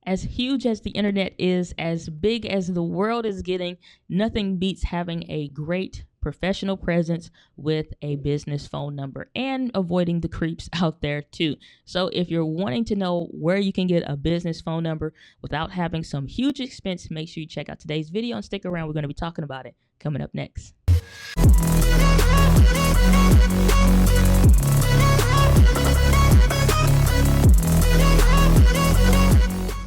As huge as the internet is, as big as the world is getting, nothing beats having a great professional presence with a business phone number and avoiding the creeps out there too. So if you're wanting to know where you can get a business phone number without having some huge expense, make sure you check out today's video and stick around. We're going to be talking about it coming up next.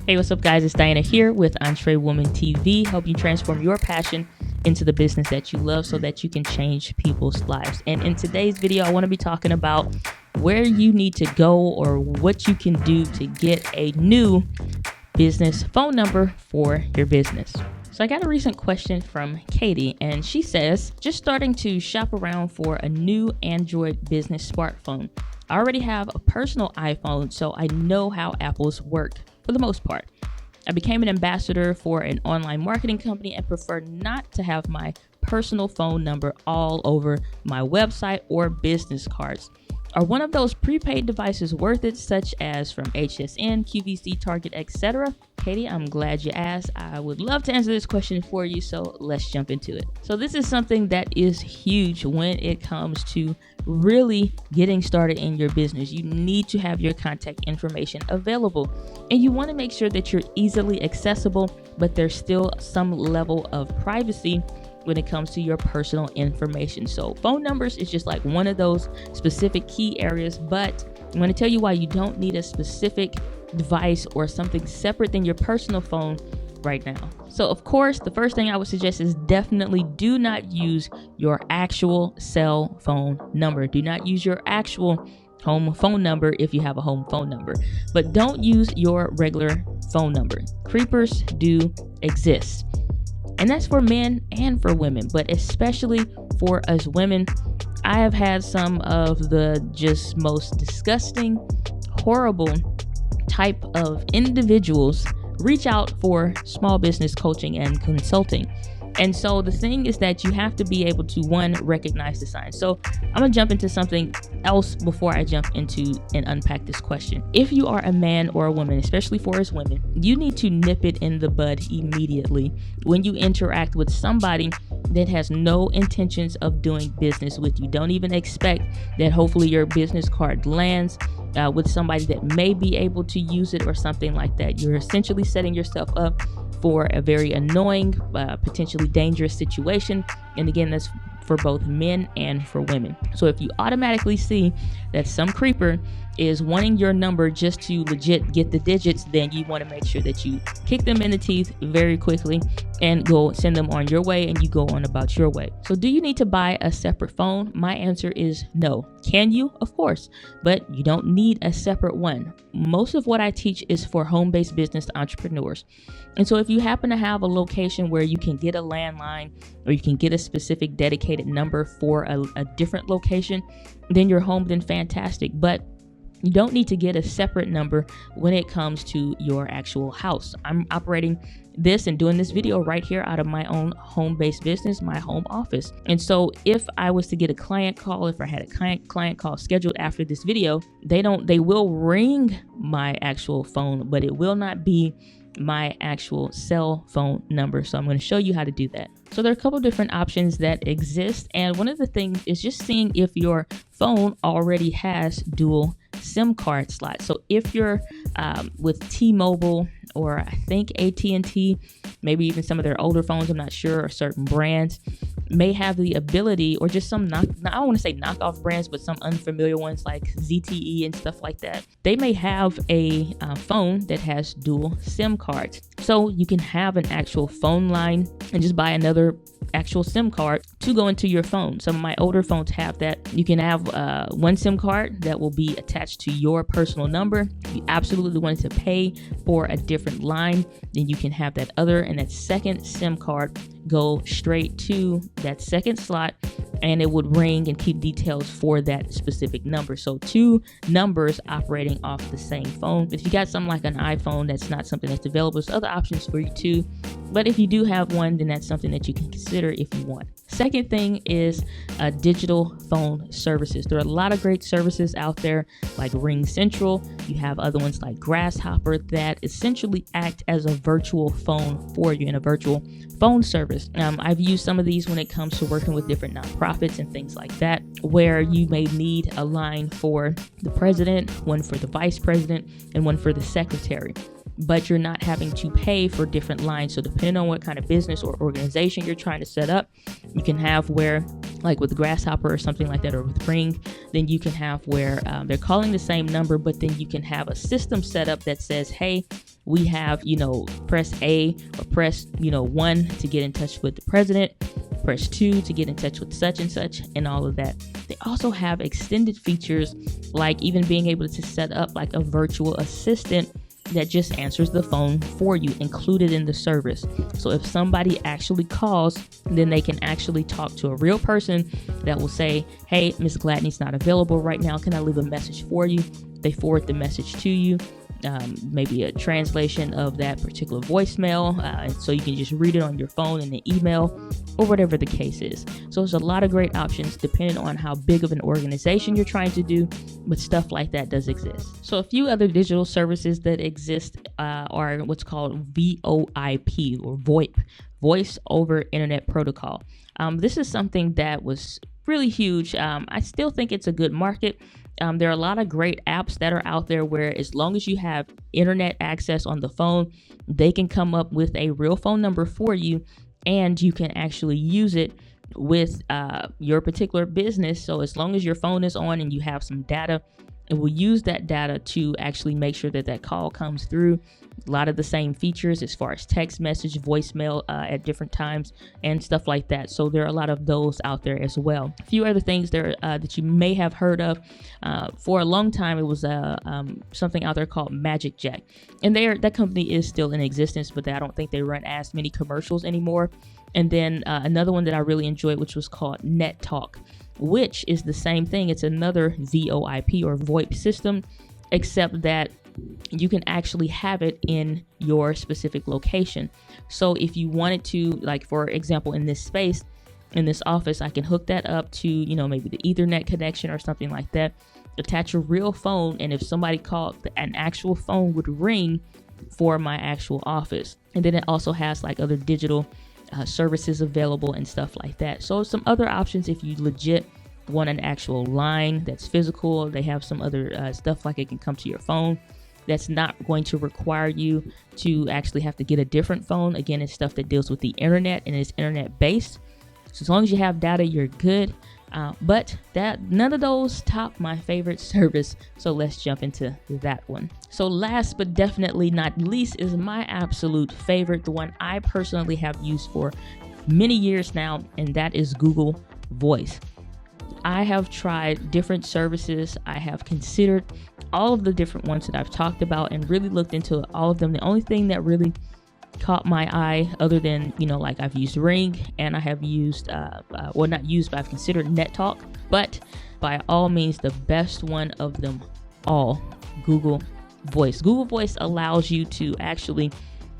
Hey, what's up guys? It's Diana here with Entree Woman TV, helping you transform your passion into the business that you love so that you can change people's lives. And in today's video, I want to be talking about where you need to go or what you can do to get a new business phone number for your business. So I got a recent question from Katie, and she says, just starting to shop around for a new Android business smartphone. I already have a personal iPhone, so I know how Apple's work for the most part. I became an ambassador for an online marketing company and prefer not to have my personal phone number all over my website or business cards. Are one of those prepaid devices worth it, such as from HSN, QVC, Target, etc.? Katie, I'm glad you asked. I would love to answer this question for you, so let's jump into it. So this is something that is huge when it comes to really getting started in your business. You need to have your contact information available, and you want to make sure that you're easily accessible, but there's still some level of privacy when it comes to your personal information. So phone numbers is just like one of those specific key areas, but I'm going to tell you why you don't need a specific device or something separate than your personal phone right now. So of course, the first thing I would suggest is definitely do not use your actual cell phone number. Do not use your actual home phone number if you have a home phone number, but don't use your regular phone number. Creepers do exist. And that's for men and for women, but especially for us women. I have had some of the just most disgusting, horrible type of individuals reach out for small business coaching and consulting. And so the thing is that you have to be able to, one, recognize the signs. So I'm going to jump into something else before I jump into and unpack this question. If you are a man or a woman, especially for us women, you need to nip it in the bud immediately when you interact with somebody that has no intentions of doing business with you. Don't even expect that hopefully your business card lands with somebody that may be able to use it or something like that. You're essentially setting yourself up for a very annoying, potentially dangerous situation. And again, that's for both men and for women. So if you automatically see that some creeper is wanting your number just to legit get the digits, then you want to make sure that you kick them in the teeth very quickly and go send them on your way, and you go on about your way. So do you need to buy a separate phone? My answer is no. Can you? Of course, but you don't need a separate one. Most of what I teach is for home-based business entrepreneurs. And so if you happen to have a location where you can get a landline or you can get a specific dedicated number for a different location, then you're home, then fantastic. But you don't need to get a separate number when it comes to your actual house. I'm operating this and doing this video right here out of my own home-based business, my home office. And so if I was to get a client call, if I had a client call scheduled after this video, they will ring my actual phone, but it will not be my actual cell phone number. So I'm going to show you how to do that. So there are a couple different options that exist. And one of the things is just seeing if your phone already has dual SIM card slots. So if you're with T-Mobile or I think AT&T, maybe even some of their older phones, I'm not sure, or certain brands may have the ability, or just some I don't want to say knockoff brands, but some unfamiliar ones like ZTE and stuff like that. They may have a phone that has dual SIM cards. So you can have an actual phone line and just buy another actual SIM card to go into your phone. Some of my older phones have that. You can have one SIM card that will be attached to your personal number. If you absolutely wanted to pay for a different line, then you can have that other, and that second SIM card go straight to that second slot, and it would ring and keep details for that specific number. So two numbers operating off the same phone. If you got something like an iPhone, that's not something that's available. There's other options for you too. But if you do have one, then that's something that you can consider if you want. second thing is digital phone services. There are a lot of great services out there like Ring Central. You have other ones like Grasshopper that essentially act as a virtual phone for you in a virtual phone service. I've used some of these when it comes to working with different nonprofits and things like that, where you may need a line for the president, one for the vice president, and one for the secretary. But you're not having to pay for different lines. So depending on what kind of business or organization you're trying to set up, you can have where, like with Grasshopper or something like that, or with Ring, then you can have where they're calling the same number, but then you can have a system set up that says, hey, we have, press A or press, 1 to get in touch with the president, press 2 to get in touch with such and such, and all of that. They also have extended features like even being able to set up like a virtual assistant that just answers the phone for you, included in the service. So if somebody actually calls, then they can actually talk to a real person that will say, hey, Miss Gladney's not available right now. Can I leave a message for you? They forward the message to you. Maybe a translation of that particular voicemail, and so you can just read it on your phone in an email or whatever the case is. So there's a lot of great options depending on how big of an organization you're trying to do, but stuff like that does exist. So a few other digital services that exist are what's called VoIP or VoIP, Voice over Internet Protocol. This is something that was really huge. I still think it's a good market. There are a lot of great apps that are out there where as long as you have internet access on the phone, they can come up with a real phone number for you, and you can actually use it with your particular business. So as long as your phone is on and you have some data, it will use that data to actually make sure that that call comes through. A lot of the same features as far as text message, voicemail at different times, and stuff like that. So there are a lot of those out there as well. A few other things there that you may have heard of. For a long time, it was something out there called Magic Jack, and that company is still in existence, but I don't think they run as many commercials anymore. And then another one that I really enjoyed, which was called Net Talk, which is the same thing. It's another VoIP or VoIP system, except that you can actually have it in your specific location. So if you wanted to, like for example, in this space, in this office, I can hook that up to, maybe the Ethernet connection or something like that, attach a real phone, and if somebody called, an actual phone would ring for my actual office. And then it also has like other digital services available and stuff like that. So some other options if you legit want an actual line that's physical. They have some other stuff like it can come to your phone that's not going to require you to actually have to get a different phone. Again, it's stuff that deals with the internet and is internet based. So as long as you have data, you're good. But none of those top my favorite service. So let's jump into that one. So last but definitely not least is my absolute favorite, the one I personally have used for many years now, and that is Google Voice. I have tried different services. I have considered all of the different ones that I've talked about and really looked into all of them. The only thing that really caught my eye, other than, like I've used Ring and I have used, not used, but I've considered Net Talk. But by all means, the best one of them all, Google Voice. Google Voice allows you to actually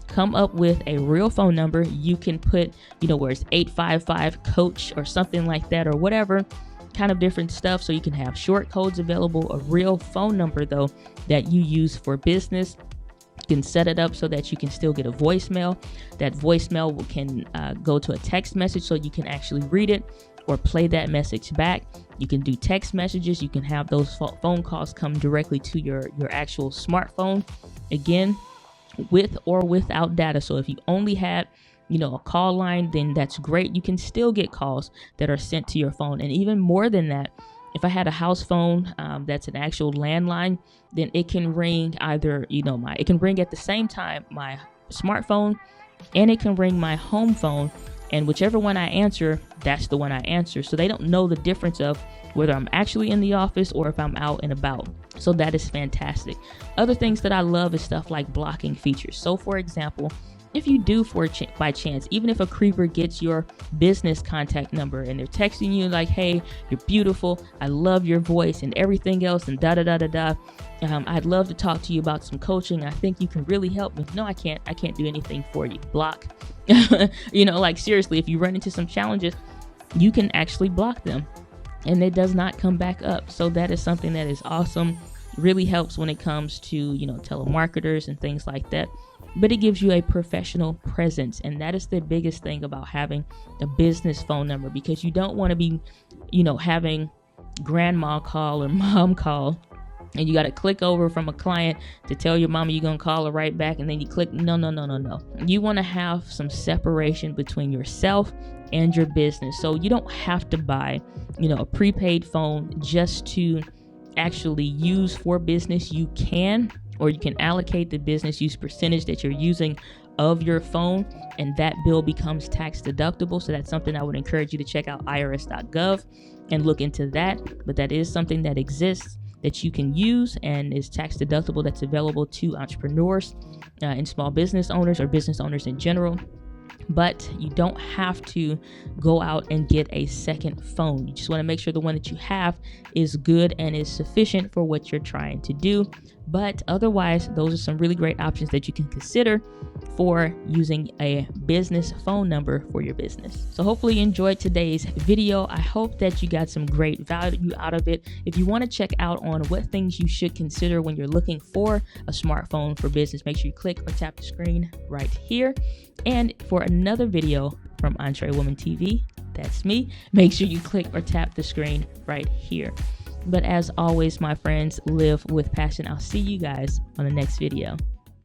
come up with a real phone number. You can put, where it's 855 coach or something like that or whatever kind of different stuff. So you can have short codes available, a real phone number though that you use for business. You can set it up so that you can still get a voicemail. That voicemail can go to a text message so you can actually read it or play that message back. You can do text messages. You can have those phone calls come directly to your actual smartphone. Again, with or without data. So if you only had a call line, then that's great. You can still get calls that are sent to your phone. And even more than that, if I had a house phone that's an actual landline, then it can ring either, it can ring at the same time my smartphone, and it can ring my home phone. And whichever one I answer, that's the one I answer. So they don't know the difference of whether I'm actually in the office or if I'm out and about. So that is fantastic. Other things that I love is stuff like blocking features. So for example, if you do by chance, even if a creeper gets your business contact number and they're texting you like, hey, you're beautiful, I love your voice and everything else and I'd love to talk to you about some coaching. I think you can really help me. No, I can't do anything for you. Block. Seriously, if you run into some challenges, you can actually block them and it does not come back up. So that is something that is awesome. Really helps when it comes to, telemarketers and things like that. But it gives you a professional presence. And that is the biggest thing about having a business phone number, because you don't want to be, having grandma call or mom call, and you got to click over from a client to tell your mama you're going to call her right back. And then you click, no. You want to have some separation between yourself and your business. So you don't have to buy, a prepaid phone just to actually use for business. You can, or you can allocate the business use percentage that you're using of your phone, and that bill becomes tax deductible. So that's something I would encourage you to check out irs.gov and look into that. But that is something that exists that you can use and is tax deductible, that's available to entrepreneurs and small business owners or business owners in general. But you don't have to go out and get a second phone. You just want to make sure the one that you have is good and is sufficient for what you're trying to do. But otherwise, those are some really great options that you can consider for using a business phone number for your business. So hopefully you enjoyed today's video. I hope that you got some great value out of it. If you want to check out on what things you should consider when you're looking for a smartphone for business, make sure you click or tap the screen right here. And for another video from Entre Woman TV, that's me, make sure you click or tap the screen right here. But as always, my friends, live with passion. I'll see you guys on the next video.